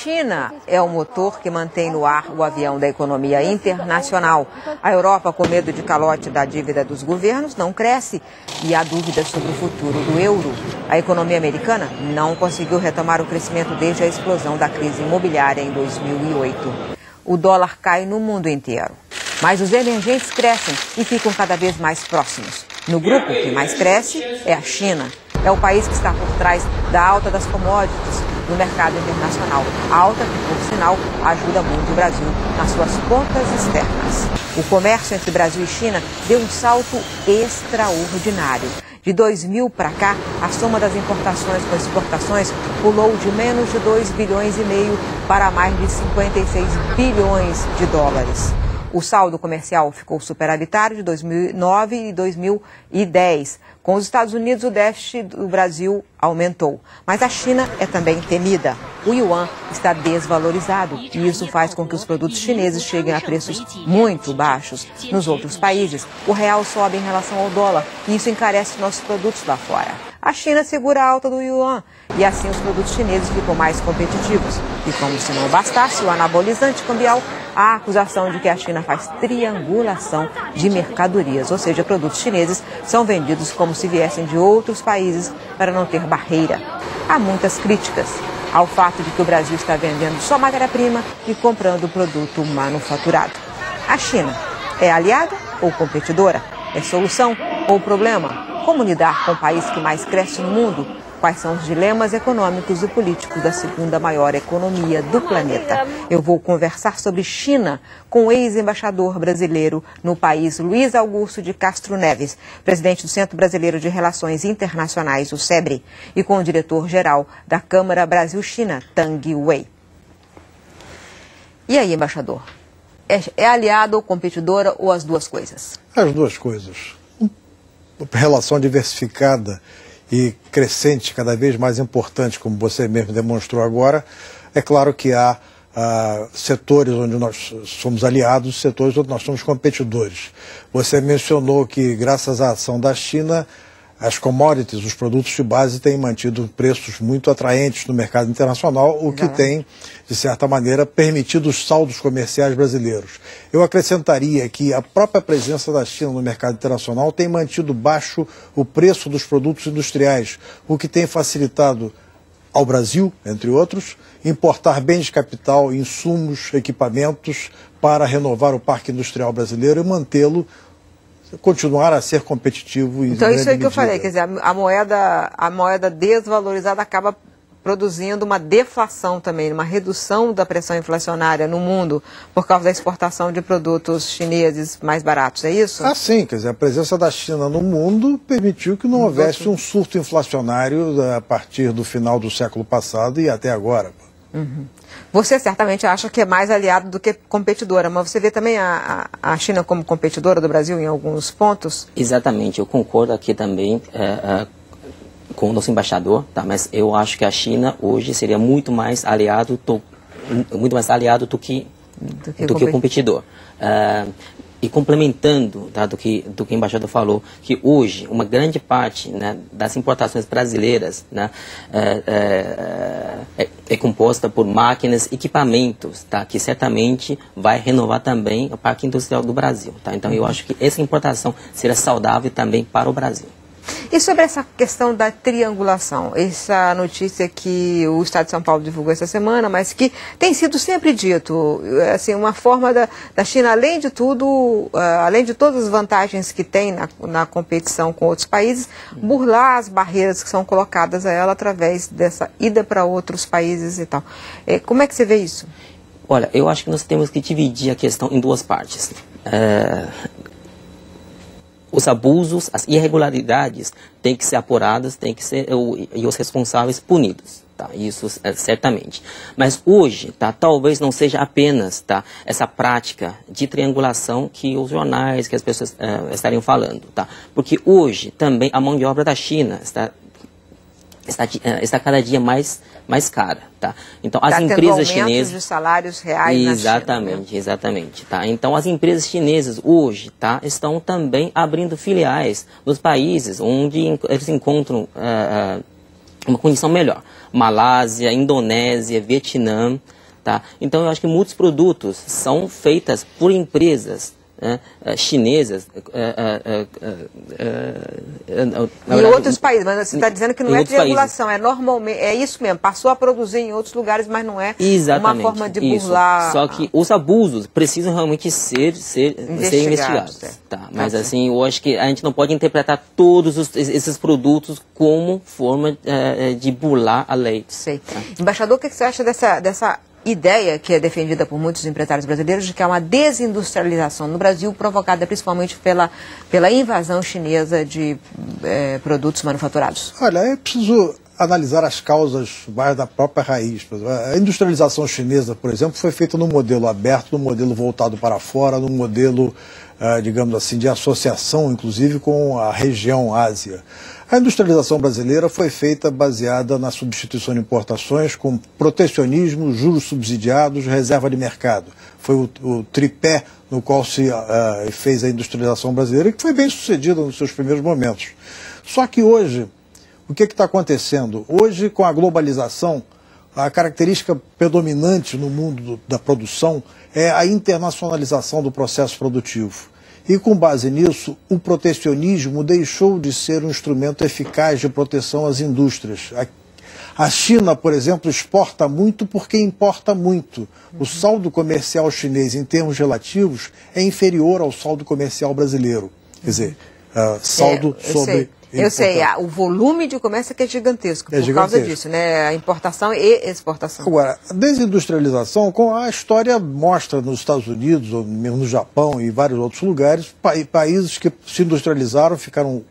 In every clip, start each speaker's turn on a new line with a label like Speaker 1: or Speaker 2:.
Speaker 1: China é o motor que mantém no ar o avião da economia internacional. A Europa, com medo de calote da dívida dos governos, não cresce e há dúvidas sobre o futuro do euro. A economia americana não conseguiu retomar o crescimento desde a explosão da crise imobiliária em 2008. O dólar cai no mundo inteiro. Mas os emergentes crescem e ficam cada vez mais próximos. No grupo que mais cresce é a China. É o país que está por trás da alta das commodities no mercado internacional. Alta que, por sinal, ajuda muito o Brasil nas suas contas externas. O comércio entre Brasil e China deu um salto extraordinário. De 2000 para cá, a soma das importações com exportações pulou de menos de 2,5 bilhões para mais de 56 bilhões de dólares. O saldo comercial ficou superavitário de 2009 e 2010. Com os Estados Unidos, o déficit do Brasil aumentou. Mas a China é também temida. O yuan está desvalorizado e isso faz com que os produtos chineses cheguem a preços muito baixos. Nos outros países, o real sobe em relação ao dólar e isso encarece nossos produtos lá fora. A China segura a alta do yuan e assim os produtos chineses ficam mais competitivos. E como se não bastasse o anabolizante cambial, a acusação de que a China faz triangulação de mercadorias, ou seja, produtos chineses são vendidos como se viessem de outros países para não ter barreira. Há muitas críticas ao fato de que o Brasil está vendendo só matéria-prima e comprando produto manufaturado. A China é aliada ou competidora? É solução ou problema? Como lidar com o país que mais cresce no mundo? Quais são os dilemas econômicos e políticos da segunda maior economia do planeta? Eu vou conversar sobre China com o ex-embaixador brasileiro no país, Luiz Augusto de Castro Neves, presidente do Centro Brasileiro de Relações Internacionais, o SEBRE, e com o diretor-geral da Câmara Brasil-China, Tang Wei. E aí, embaixador? É aliado ou competidora ou as duas coisas?
Speaker 2: As duas coisas. Relação diversificada e crescente, cada vez mais importante, como você mesmo demonstrou agora. É claro que há setores onde nós somos aliados, setores onde nós somos competidores. Você mencionou que, graças à ação da China, as commodities, os produtos de base, têm mantido preços muito atraentes no mercado internacional, o que tem, de certa maneira, permitido os saldos comerciais brasileiros. Eu acrescentaria que a própria presença da China no mercado internacional tem mantido baixo o preço dos produtos industriais, o que tem facilitado ao Brasil, entre outros, importar bens de capital, insumos, equipamentos para renovar o parque industrial brasileiro e mantê-lo continuar a ser competitivo.
Speaker 1: Então isso é que eu falei, quer dizer, a moeda desvalorizada acaba produzindo uma deflação também, uma redução da pressão inflacionária no mundo por causa da exportação de produtos chineses mais baratos, é isso?
Speaker 2: Ah, sim, quer dizer, a presença da China no mundo permitiu que não houvesse um surto inflacionário a partir do final do século passado e até agora.
Speaker 1: Uhum. Você certamente acha que é mais aliado do que competidora, mas você vê também a China como competidora do Brasil em alguns pontos?
Speaker 3: Exatamente, eu concordo aqui também com o nosso embaixador, tá? Mas eu acho que a China hoje seria muito mais aliado do que competidor. E complementando, tá, do que o embaixador falou, que hoje uma grande parte, né, das importações brasileiras, né, é composta por máquinas, equipamentos, tá, que certamente vai renovar também o parque industrial do Brasil. Tá? Então eu acho que essa importação seria saudável também para o Brasil.
Speaker 1: E sobre essa questão da triangulação, essa notícia que o Estado de São Paulo divulgou essa semana, mas que tem sido sempre dito, assim, uma forma da China, além de tudo, além de todas as vantagens que tem na competição com outros países, burlar as barreiras que são colocadas a ela através dessa ida para outros países e tal. Como é que você vê isso?
Speaker 3: Olha, eu acho que nós temos que dividir a questão em duas partes. Os abusos, as irregularidades têm que ser apuradas, e os responsáveis punidos, tá? Isso certamente. Mas hoje, tá, talvez não seja apenas, tá, essa prática de triangulação que os jornais, que as pessoas estariam falando, tá? Porque hoje também a mão de obra da China está cada dia mais cara, tá? Então as empresas chinesas
Speaker 1: de salários reais
Speaker 3: exatamente, na China, né? Exatamente, tá? Então as empresas chinesas hoje, tá, estão também abrindo filiais nos países onde eles encontram uma condição melhor. Malásia, Indonésia, Vietnã, tá? Então eu acho que muitos produtos são feitos por empresas chinesas.
Speaker 1: Em outros países, mas você está dizendo que não é triangulação, é normalmente, é isso mesmo, passou a produzir em outros lugares, mas não é uma forma de burlar.
Speaker 3: Só que os abusos precisam realmente ser investigados. Tá? Mas assim, eu acho que a gente não pode interpretar todos esses produtos como forma de burlar a lei.
Speaker 1: Sei. Tá? Embaixador, o que você acha dessa ideia que é defendida por muitos empresários brasileiros de que há uma desindustrialização no Brasil provocada principalmente pela invasão chinesa de produtos manufaturados?
Speaker 2: Olha, é preciso analisar as causas mais da própria raiz. A industrialização chinesa, por exemplo, foi feita num modelo aberto, num modelo voltado para fora, num modelo, digamos assim, de associação, inclusive, com a região Ásia. A industrialização brasileira foi feita baseada na substituição de importações com protecionismo, juros subsidiados, reserva de mercado. Foi o tripé no qual se fez a industrialização brasileira e que foi bem sucedida nos seus primeiros momentos. Só que hoje, o que está acontecendo? Hoje, com a globalização, a característica predominante no mundo da produção é a internacionalização do processo produtivo. E, com base nisso, o protecionismo deixou de ser um instrumento eficaz de proteção às indústrias. A China, por exemplo, exporta muito porque importa muito. O saldo comercial chinês, em termos relativos, é inferior ao saldo comercial brasileiro. Quer dizer, saldo sobre...
Speaker 1: Eu sei, o volume de comércio é que é gigantesco, por causa disso, né? A importação e exportação.
Speaker 2: Agora, a desindustrialização, como a história mostra nos Estados Unidos, ou mesmo no Japão e vários outros lugares, países que se industrializaram, ficaram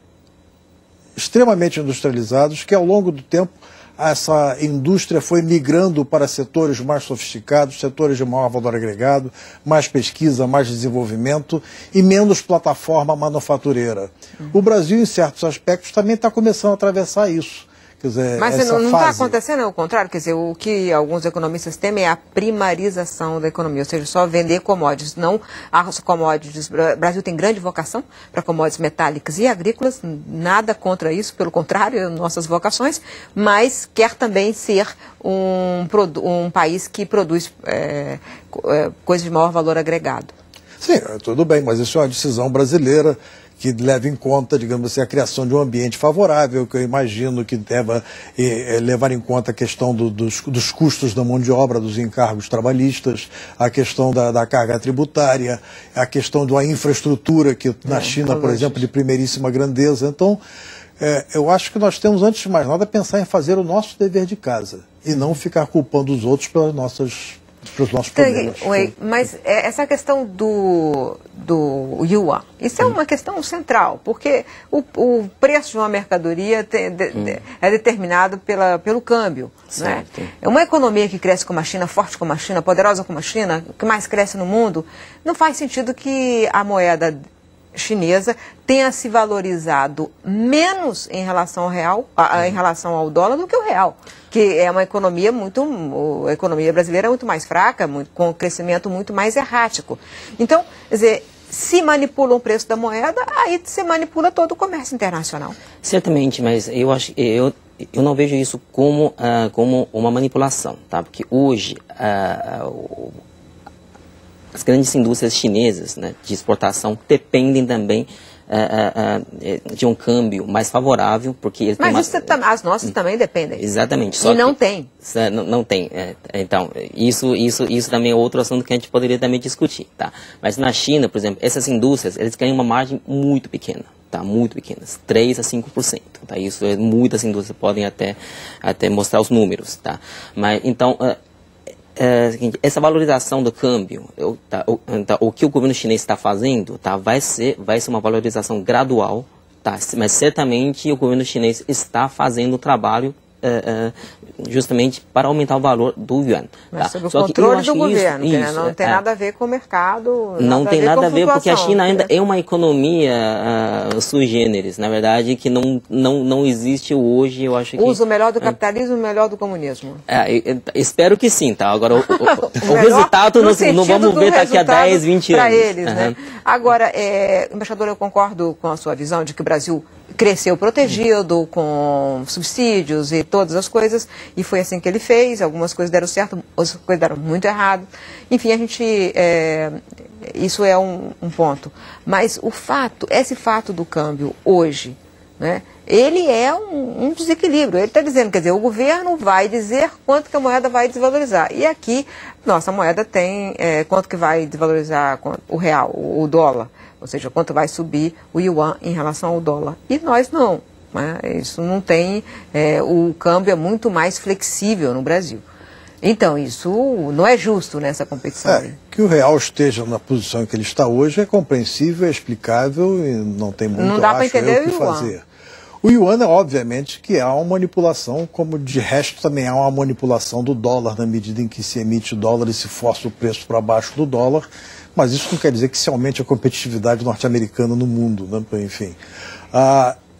Speaker 2: extremamente industrializados, que ao longo do tempo essa indústria foi migrando para setores mais sofisticados, setores de maior valor agregado, mais pesquisa, mais desenvolvimento e menos plataforma manufatureira. O Brasil, em certos aspectos, também está começando a atravessar isso. Quer dizer,
Speaker 1: mas não está acontecendo, é o contrário, quer dizer, o que alguns economistas temem é a primarização da economia, ou seja, só vender commodities, não as commodities. O Brasil tem grande vocação para commodities metálicas e agrícolas, nada contra isso, pelo contrário, nossas vocações, mas quer também ser um país que produz coisas de maior valor agregado.
Speaker 2: Sim, tudo bem, mas isso é uma decisão brasileira que leva em conta, digamos assim, a criação de um ambiente favorável, que eu imagino que deva levar em conta a questão dos custos da mão de obra, dos encargos trabalhistas, a questão da carga tributária, a questão de uma infraestrutura que na China, por exemplo, de primeiríssima grandeza. Então, eu acho que nós temos, antes de mais nada, pensar em fazer o nosso dever de casa e não ficar culpando os outros para os nossos problemas.
Speaker 1: Mas essa questão do yuan, isso é uma questão central, porque o preço de uma mercadoria é determinado pelo câmbio. Né? É uma economia que cresce como a China, forte como a China, poderosa como a China, que mais cresce no mundo, não faz sentido que a moeda chinesa tenha se valorizado menos em relação ao real, em relação ao dólar, do que o real, que é uma economia a economia brasileira é muito mais fraca, com um crescimento muito mais errático. Então, quer dizer, se manipula o preço da moeda, aí se manipula todo o comércio internacional.
Speaker 3: Certamente, mas eu não vejo isso como uma manipulação, tá? Porque hoje as grandes indústrias chinesas, né, de exportação dependem também de um câmbio mais favorável, porque eles
Speaker 1: as nossas também dependem.
Speaker 3: Exatamente.
Speaker 1: Só não tem.
Speaker 3: Não tem. Então, isso também é outro assunto que a gente poderia também discutir, tá? Mas na China, por exemplo, essas indústrias, eles ganham uma margem muito pequena, tá? Muito pequenas, 3 a 5%, tá? Isso muitas indústrias podem até mostrar os números, tá? Mas então essa valorização do câmbio, o que o governo chinês está fazendo, tá, vai ser uma valorização gradual, tá, mas certamente o governo chinês está fazendo o trabalho justamente para aumentar o valor do yuan.
Speaker 1: Mas sob o controle do governo, não tem nada a ver com o mercado.
Speaker 3: Não tem nada a ver, porque a China ainda é uma economia sui generis, na verdade, que não existe hoje, eu acho que...
Speaker 1: Usa o melhor do capitalismo e o melhor do comunismo.
Speaker 3: Espero que sim, tá? Agora, o resultado não vamos ver daqui a 10, 20 anos.
Speaker 1: Para eles, né? Agora, embaixador, eu concordo com a sua visão de que o Brasil cresceu protegido, com subsídios e todas as coisas, e foi assim que ele fez. Algumas coisas deram certo, outras coisas deram muito errado. Enfim, isso é um ponto. Mas esse fato do câmbio hoje, né, ele é um desequilíbrio. Ele está dizendo, quer dizer, o governo vai dizer quanto que a moeda vai desvalorizar. E aqui, nossa moeda tem quanto que vai desvalorizar o real, o dólar. Ou seja, quanto vai subir o yuan em relação ao dólar. E nós não. Né? Isso não tem... o câmbio é muito mais flexível no Brasil. Então, isso não é justo nessa competição.
Speaker 2: Que o real esteja na posição em que ele está hoje é compreensível, é explicável e não tem muito
Speaker 1: não dá para entender
Speaker 2: o que fazer. O yuan, obviamente, que é uma manipulação, como de resto também há uma manipulação do dólar na medida em que se emite o dólar e se força o preço para baixo do dólar. Mas isso não quer dizer que se aumente a competitividade norte-americana no mundo, né? Enfim.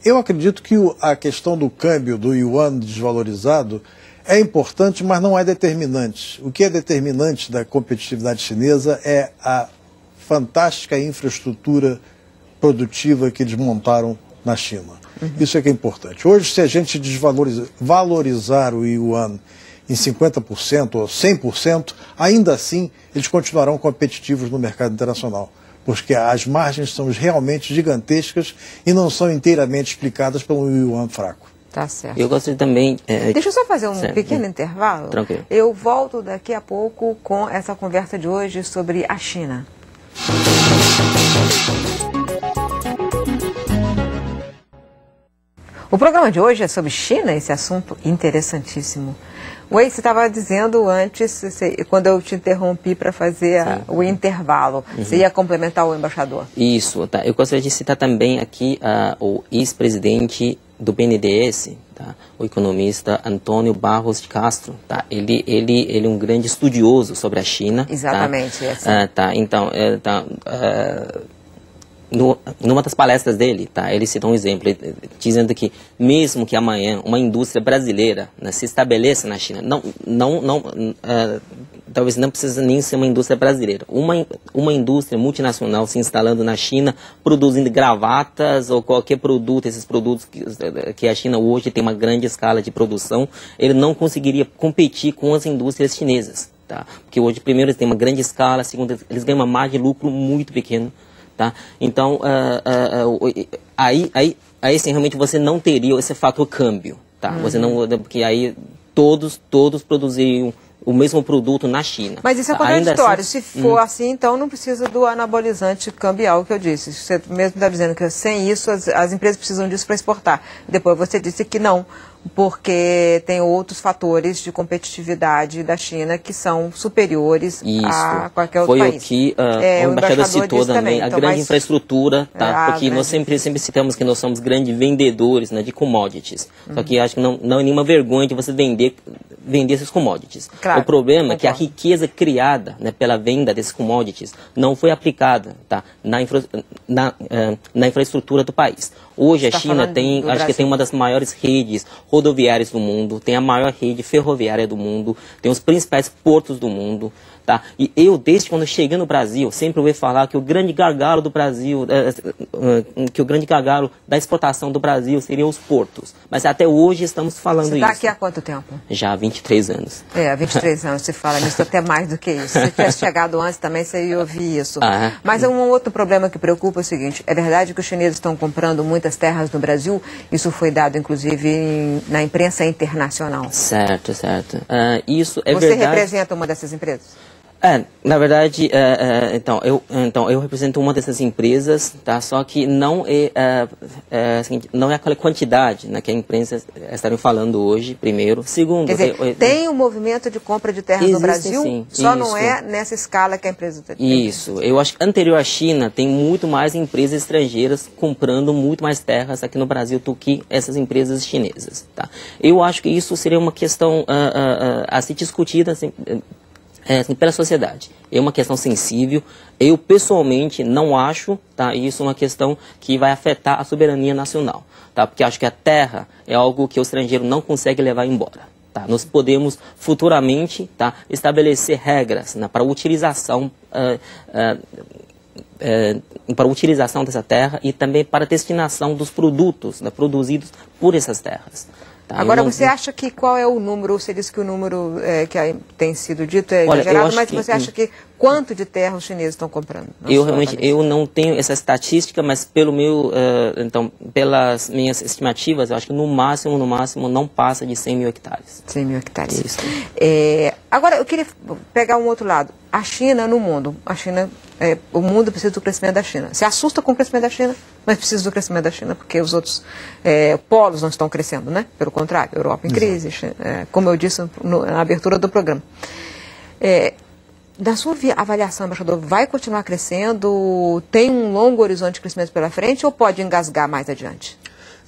Speaker 2: Eu acredito que a questão do câmbio do yuan desvalorizado é importante, mas não é determinante. O que é determinante da competitividade chinesa é a fantástica infraestrutura produtiva que eles montaram na China. Isso é que é importante. Hoje, se a gente valorizar o yuan em 50% ou 100%, ainda assim eles continuarão competitivos no mercado internacional, porque as margens são realmente gigantescas e não são inteiramente explicadas pelo yuan fraco.
Speaker 1: Tá certo.
Speaker 3: Eu gostaria também...
Speaker 1: Deixa eu só fazer um pequeno intervalo.
Speaker 3: Tranquilo.
Speaker 1: Eu volto daqui a pouco com essa conversa de hoje sobre a China. O programa de hoje é sobre China, esse assunto interessantíssimo. Wei, você estava dizendo antes, quando eu te interrompi para fazer o intervalo, você ia complementar o embaixador.
Speaker 3: Isso, tá. Eu gostaria de citar também aqui o ex-presidente do BNDES, tá? O economista Antônio Barros de Castro. Tá? Ele é um grande estudioso sobre a China.
Speaker 1: Exatamente.
Speaker 3: Tá? Então, numa das palestras dele, tá, ele citou um exemplo, dizendo que mesmo que amanhã uma indústria brasileira, né, se estabeleça na China, talvez não precisa nem ser uma indústria brasileira, uma indústria multinacional se instalando na China, produzindo gravatas ou qualquer produto, esses produtos que a China hoje tem uma grande escala de produção, ele não conseguiria competir com as indústrias chinesas. Tá? Porque hoje, primeiro, eles têm uma grande escala, segundo, eles ganham uma margem de lucro muito pequena. Tá? Então, aí sim, realmente você não teria esse fator câmbio, tá? Você não, porque aí todos produziriam o mesmo produto na China.
Speaker 1: Mas isso é contraditório. Assim, se for assim, então não precisa do anabolizante cambial que eu disse. Você mesmo está dizendo que sem isso as empresas precisam disso para exportar. Depois você disse que não, porque tem outros fatores de competitividade da China que são superiores a qualquer outro país.
Speaker 3: Foi o que o embaixador citou também, a grande infraestrutura, tá? Porque nós sempre citamos que nós somos grandes vendedores, né, de commodities. Só que acho que não é nenhuma vergonha de você vender esses commodities.
Speaker 1: Claro,
Speaker 3: o problema é que a riqueza criada, né, pela venda desses commodities não foi aplicada, tá, na infraestrutura do país. Hoje a China tem uma das maiores redes rodoviárias do mundo, tem a maior rede ferroviária do mundo, tem os principais portos do mundo. Tá? E eu, desde quando eu cheguei no Brasil, sempre ouvi falar que o grande gargalo do Brasil, que o grande gargalo da exportação do Brasil seriam os portos. Mas até hoje estamos falando isso. Você está
Speaker 1: aqui há quanto tempo?
Speaker 3: Já há 23 anos.
Speaker 1: Há 23 anos se fala nisso, até mais do que isso. Se tivesse chegado antes também, você ia ouvir isso. Mas um outro problema que preocupa é o seguinte, é verdade que os chineses estão comprando muitas terras no Brasil? Isso foi dado, inclusive, na imprensa internacional.
Speaker 3: Certo. Isso é verdade.
Speaker 1: Você representa uma dessas empresas?
Speaker 3: Na verdade, então eu represento uma dessas empresas, tá? Só que não é aquela quantidade, né, que a imprensa estaria falando hoje, primeiro. Segundo...
Speaker 1: Quer dizer, tem um movimento de compra de terras no Brasil, sim, só não é nessa escala que a empresa tem.
Speaker 3: Isso. Eu acho que anterior à China, tem muito mais empresas estrangeiras comprando muito mais terras aqui no Brasil do que essas empresas chinesas, tá? Eu acho que isso seria uma questão a ser discutida, assim, pela sociedade. É uma questão sensível. Eu, pessoalmente, não acho, tá, isso é uma questão que vai afetar a soberania nacional. Tá, porque acho que a terra é algo que o estrangeiro não consegue levar embora. Tá. Nós podemos, futuramente, tá, estabelecer regras, né, para a utilização para a utilização dessa terra e também para a destinação dos produtos, né, produzidos por essas terras. Tá?
Speaker 1: Agora, você acha que qual é o número? Você disse que o número que tem sido dito é exagerado, mas você acha que quanto de terra os chineses estão comprando?
Speaker 3: Eu não tenho essa estatística, mas então, pelas minhas estimativas, eu acho que no máximo não passa de 100 mil hectares.
Speaker 1: 100 mil hectares.
Speaker 3: Isso.
Speaker 1: Agora, eu queria pegar um outro lado. A China no mundo. O mundo precisa do crescimento da China. Se assusta com o crescimento da China, mas precisa do crescimento da China porque os outros polos não estão crescendo, né? Pelo contrário, Europa em crise, como eu disse na abertura do programa. Na sua avaliação, embaixador, vai continuar crescendo? Tem um longo horizonte de crescimento pela frente ou pode engasgar mais adiante?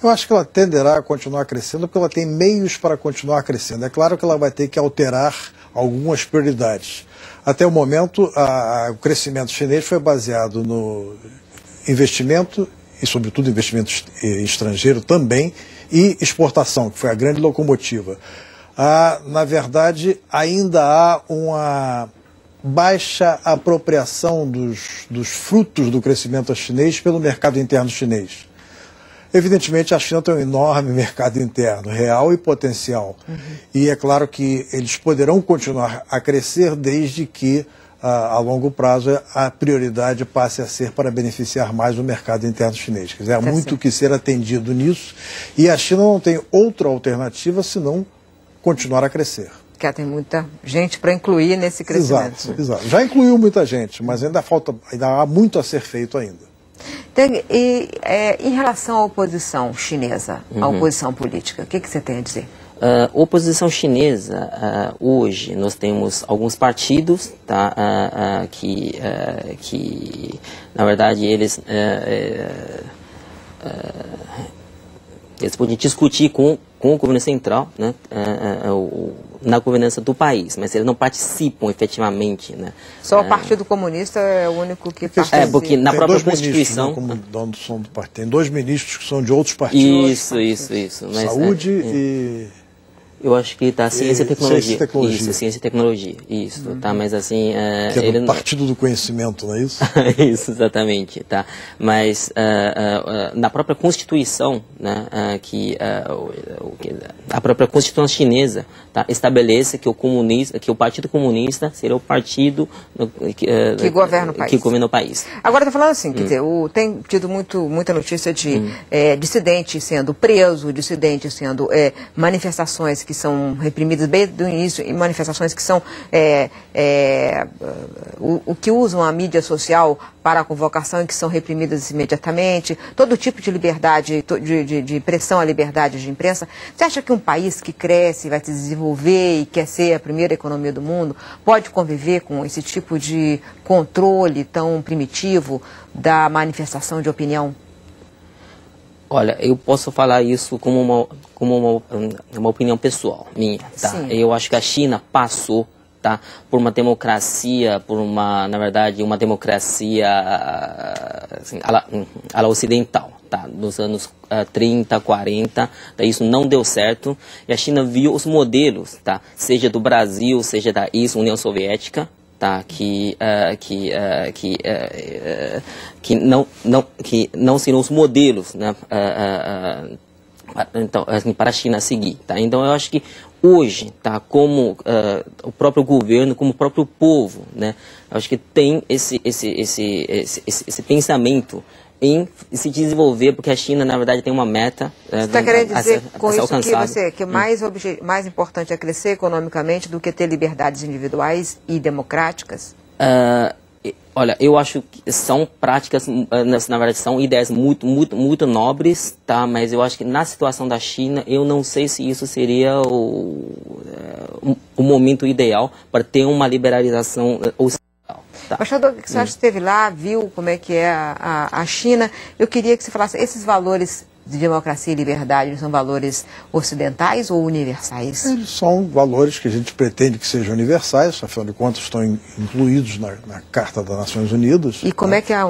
Speaker 2: Eu acho que ela tenderá a continuar crescendo porque ela tem meios para continuar crescendo. É claro que ela vai ter que alterar algumas prioridades. Até o momento, o crescimento chinês foi baseado no investimento, e sobretudo investimento estrangeiro também, e exportação, que foi a grande locomotiva. Na verdade, ainda há uma baixa apropriação dos frutos do crescimento chinês pelo mercado interno chinês. Evidentemente, a China tem um enorme mercado interno, real e potencial. E é claro que eles poderão continuar a crescer desde que, a longo prazo, a prioridade passe a ser para beneficiar mais o mercado interno chinês. Quer dizer, há muito que ser atendido nisso. E a China não tem outra alternativa senão continuar a crescer.
Speaker 1: Porque tem muita gente para incluir nesse crescimento.
Speaker 2: Exato. Já incluiu muita gente, mas ainda há muito a ser feito ainda.
Speaker 1: Em relação à oposição chinesa, à oposição política, o que você tem a dizer?
Speaker 3: Oposição chinesa, hoje nós temos alguns partidos, tá, que na verdade eles podem discutir com o governo central, né, na governança do país, mas eles não participam efetivamente, né?
Speaker 1: Só o Partido Comunista é o único que participa.
Speaker 3: Porque na própria Constituição...
Speaker 2: Tem dois ministros que são de outros partidos.
Speaker 3: Isso. Mas,
Speaker 2: Saúde e...
Speaker 3: Eu acho que está ciência e tecnologia.
Speaker 2: Ciência e tecnologia.
Speaker 3: Isso, ciência e tecnologia. Isso, tá, mas assim...
Speaker 2: que é do Partido do Conhecimento, não é isso?
Speaker 3: Isso, exatamente, tá. Mas na própria Constituição, né, a própria Constituição chinesa, tá, estabelece que o Partido Comunista seria o partido
Speaker 1: que governa o país.
Speaker 3: Que governa o país.
Speaker 1: Agora está falando assim, quer dizer, tem tido muita notícia de dissidente sendo preso, dissidente sendo manifestações que são reprimidas desde o início e manifestações que são o que usam a mídia social para a convocação e que são reprimidas imediatamente, todo tipo de liberdade, de pressão à liberdade de imprensa. Você acha que um país que cresce, vai se desenvolver e quer ser a primeira economia do mundo, pode conviver com esse tipo de controle tão primitivo da manifestação de opinião?
Speaker 3: Olha, eu posso falar isso como uma opinião pessoal minha, tá? Eu acho que a China passou, tá, por uma democracia, na verdade, uma democracia assim, à la ocidental, tá? Nos anos 30, 40, tá? Isso não deu certo e a China viu os modelos, tá? Seja do Brasil, seja da ex-União Soviética, tá, que não seriam os modelos, né, então, assim, para a China seguir, tá? Então eu acho que hoje, tá, como o próprio governo, como o próprio povo, né, eu acho que tem esse pensamento em se desenvolver, porque a China, na verdade, tem uma meta.
Speaker 1: Você está querendo dizer com isso que mais importante é crescer economicamente do que ter liberdades individuais e democráticas?
Speaker 3: Olha, eu acho que são práticas, na verdade, são ideias muito nobres, tá? Mas eu acho que na situação da China, eu não sei se isso seria o momento ideal para ter uma liberalização ocidental. Tá.
Speaker 1: Embaixador, o que você acha que esteve lá, viu como é que é a China? Eu queria que você falasse, esses valores de democracia e liberdade são valores ocidentais ou universais?
Speaker 2: Eles são valores que a gente pretende que sejam universais, afinal de contas estão incluídos na Carta das Nações Unidas.
Speaker 1: E como é que a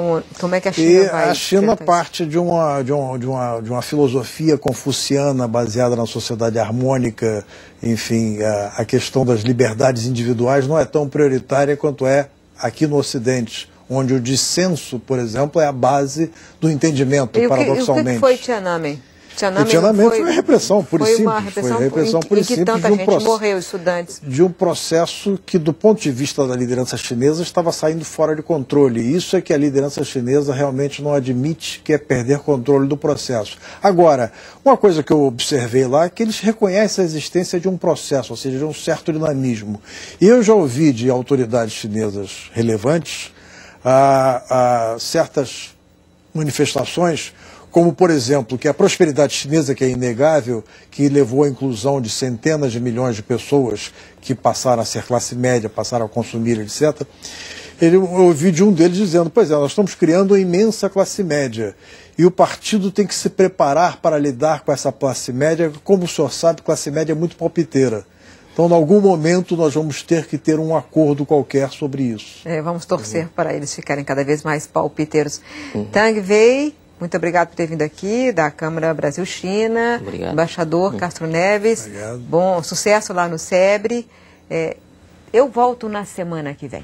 Speaker 1: China vai...
Speaker 2: A China parte de uma filosofia confuciana baseada na sociedade harmônica, enfim, a questão das liberdades individuais não é tão prioritária quanto é aqui no Ocidente, onde o dissenso, por exemplo, é a base do entendimento, paradoxalmente.
Speaker 1: E o que foi Tiananmen?
Speaker 2: Tiananmen foi repressão, pura e simples.
Speaker 1: Foi uma repressão pura e simples. Em que tanta gente morreu, estudantes.
Speaker 2: De um processo que, do ponto de vista da liderança chinesa, estava saindo fora de controle. E isso é que a liderança chinesa realmente não admite, que é perder controle do processo. Agora, uma coisa que eu observei lá é que eles reconhecem a existência de um processo, ou seja, de um certo dinamismo. E eu já ouvi de autoridades chinesas relevantes certas manifestações, como, por exemplo, que a prosperidade chinesa, que é inegável, que levou à inclusão de centenas de milhões de pessoas que passaram a ser classe média, passaram a consumir, etc. Eu ouvi de um deles dizendo, pois é, nós estamos criando uma imensa classe média e o partido tem que se preparar para lidar com essa classe média. Como o senhor sabe, classe média é muito palpiteira. Então, em algum momento, nós vamos ter que ter um acordo qualquer sobre isso.
Speaker 1: Vamos torcer para eles ficarem cada vez mais palpiteiros. Tang Wei, muito obrigado por ter vindo aqui, da Câmara Brasil-China. Embaixador Castro Neves.
Speaker 2: Obrigado.
Speaker 1: Bom sucesso lá no SEBRE. Eu volto na semana que vem.